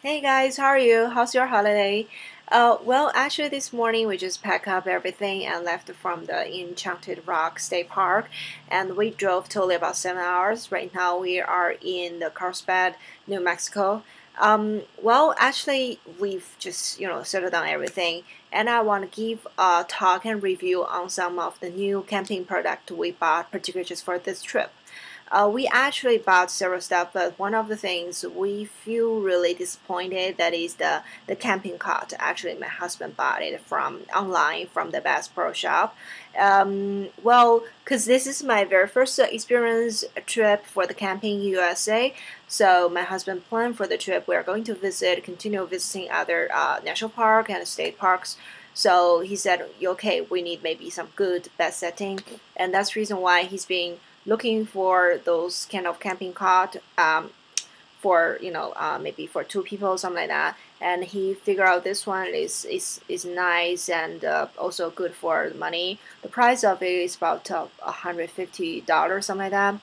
Hey guys, how are you? How's your holiday? Well, actually, this morning we just packed up everything and left from the Enchanted Rock State Park, and we drove totally about 7 hours. Right now, we are in the Carlsbad, New Mexico. Well, actually, we've just settled down everything, and I want to give a talk and review on some of the new camping product we bought, particularly just for this trip. We actually bought several stuff, but one of the things we feel really disappointed that is the camping cot. Actually, my husband bought it from online from the Bass Pro Shop. Well, because this is my very first experience trip for the camping USA, so my husband planned for the trip. We are going to continue visiting other national park and state parks. So he said, okay, we need maybe some good bed setting, and that's the reason why he's being looking for those kind of camping cot for maybe for two people, something like that. And he figured out this one is nice and also good for the money. The price of it is about $150, something like that.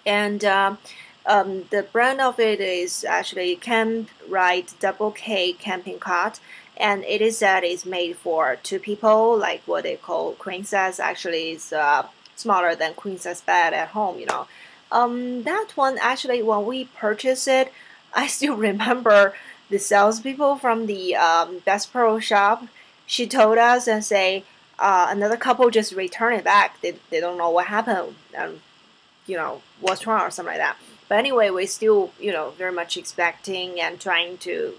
And the brand of it is actually Kamp Rite Double K camping cot, and it is that it's made for two people, like what they call queen size. Actually, is smaller than queen size bed at home. That one actually, when we purchased it, I still remember the salespeople from the Best Pro shop. She told us and say another couple just returned it back. They don't know what happened. What's wrong or something like that. But anyway, we still, very much expecting and trying to,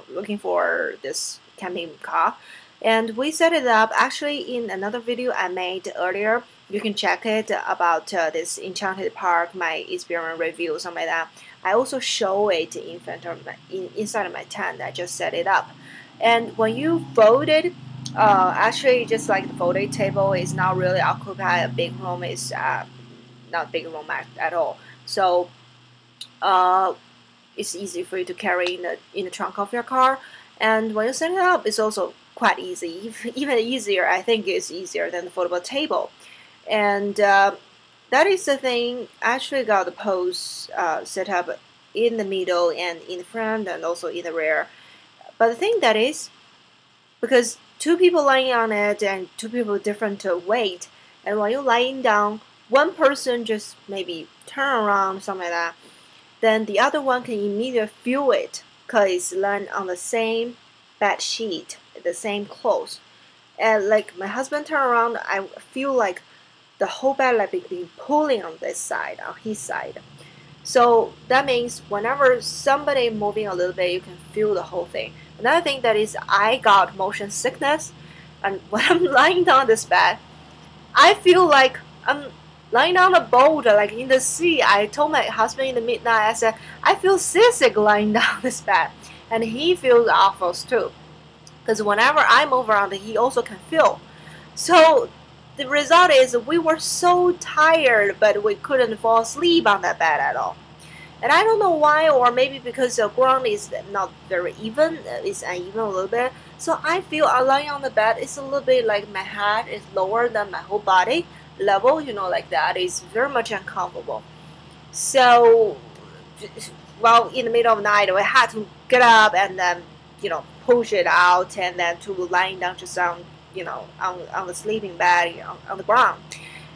looking for this camping car. And we set it up actually in another video I made earlier. You can check it about this Enchanted Park, my experience review, something like that. I also show it in front of inside of my tent. I just set it up. And when you fold it, actually just like the folding table is not really occupy a big room. Is not big room at all. So it's easy for you to carry in the trunk of your car. And when you set it up, it's also quite easy. Even easier, I think it's easier than the foldable table. And that is the thing. Actually got the post set up in the middle and in the front and also in the rear. But the thing that is, because two people lying on it and two people different weight, and when you're lying down, one person just maybe turn around, something like that, then the other one can immediately feel it because it's lying on the same bed sheet, the same clothes. And like my husband turned around, I feel like the whole bed like being pulling on this side, on his side. So that means whenever somebody moving a little bit, you can feel the whole thing. Another thing that is I got motion sickness, and when I'm lying down this bed, I feel like I'm lying on a boat, like in the sea. I told my husband in the midnight, I said, I feel seasick lying down this bed. And he feels awful too. Because whenever I move around, he also can feel. So the result is we were so tired, but we couldn't fall asleep on that bed at all. And I don't know why, or maybe because the ground is not very even, it's uneven a little bit. So I feel lying on the bed, it's a little bit like my head is lower than my whole body level, like that. It's very much uncomfortable. So, well, in the middle of the night, we had to get up and then, push it out and then to lying down just on the sleeping bag on the ground.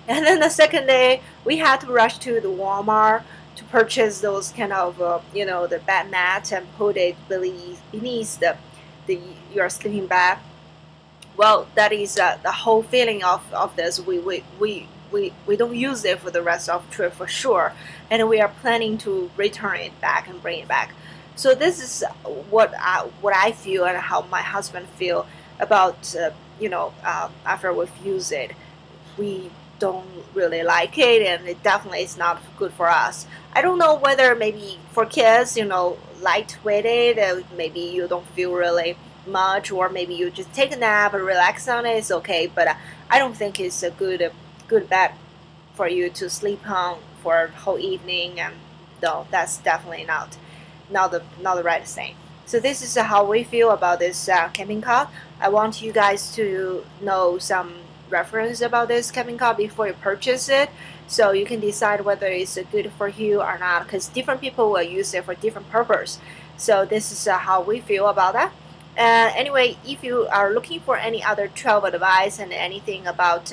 And then the second day, we had to rush to the Walmart to purchase those kind of, the bed mat and put it beneath your sleeping bag. Well, that is the whole feeling of this. We don't use it for the rest of the trip for sure, and we are planning to return it back and bring it back. So this is what I feel and how my husband feel about after we've used it. We don't really like it, and it definitely is not good for us. I don't know whether maybe for kids, lightweighted, maybe you don't feel really much, or maybe you just take a nap and relax on it. It's okay, but I don't think it's a good bed for you to sleep on for a whole evening. And no, that's definitely not the right thing. So this is how we feel about this camping cot. I want you guys to know some reference about this camping cot before you purchase it, so you can decide whether it's good for you or not, because different people will use it for different purpose. So this is how we feel about that. Anyway, if you are looking for any other travel advice and anything about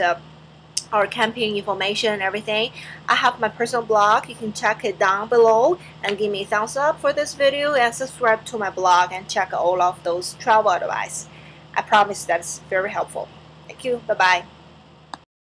our camping information and everything, I have my personal blog. You can check it down below and give me a thumbs up for this video and subscribe to my blog and check all of those travel advice. I promise that's very helpful. Thank you. Bye bye.